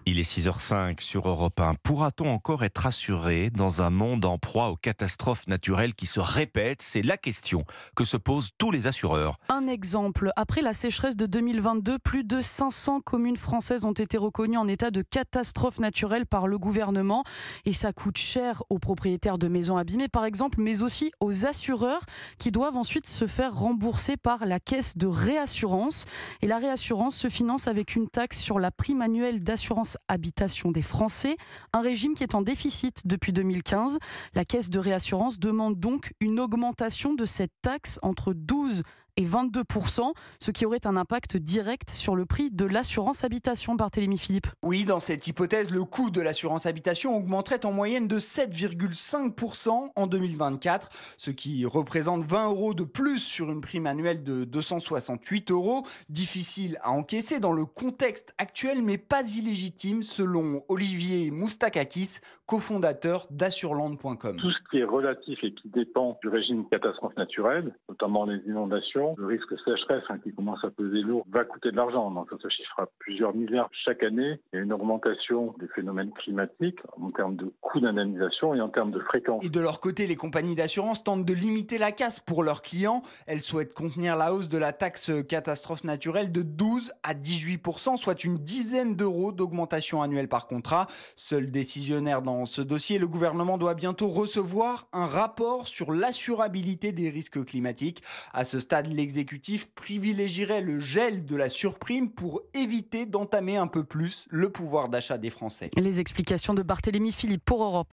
Il est 6h05 sur Europe 1. Pourra-t-on encore être assuré dans un monde en proie aux catastrophes naturelles qui se répètent? C'est la question que se posent tous les assureurs. Un exemple, après la sécheresse de 2022, plus de 500 communes françaises ont été reconnues en état de catastrophe naturelle par le gouvernement. Et ça coûte cher aux propriétaires de maisons abîmées, par exemple, mais aussi aux assureurs qui doivent ensuite se faire rembourser par la caisse de réassurance. Et la réassurance se finance avec une taxe sur la prime annuelle d'assurance habitation des Français, un régime qui est en déficit depuis 2015. La caisse de réassurance demande donc une augmentation de cette taxe entre 12 et 22%, ce qui aurait un impact direct sur le prix de l'assurance habitation, Barthélémy Philippe. Oui, dans cette hypothèse, le coût de l'assurance habitation augmenterait en moyenne de 7,5% en 2024, ce qui représente 20 euros de plus sur une prime annuelle de 268 euros. Difficile à encaisser dans le contexte actuel, mais pas illégitime, selon Olivier Moustakakis, cofondateur d'assureland.com. Tout ce qui est relatif et qui dépend du régime catastrophe naturelle, notamment les inondations, le risque sécheresse qui commence à peser lourd, va coûter de l'argent. Donc ça se chiffre à plusieurs milliards chaque année. Il y a une augmentation des phénomènes climatiques en termes de coûts d'indemnisation et en termes de fréquence. Et de leur côté, les compagnies d'assurance tentent de limiter la casse pour leurs clients. Elles souhaitent contenir la hausse de la taxe catastrophe naturelle de 12 à 18%, soit une dizaine d'euros d'augmentation annuelle par contrat. Seul décisionnaire dans ce dossier, le gouvernement doit bientôt recevoir un rapport sur l'assurabilité des risques climatiques. À ce stade, l'exécutif privilégierait le gel de la surprime pour éviter d'entamer un peu plus le pouvoir d'achat des Français. Les explications de Barthélémy Philippe pour Europe.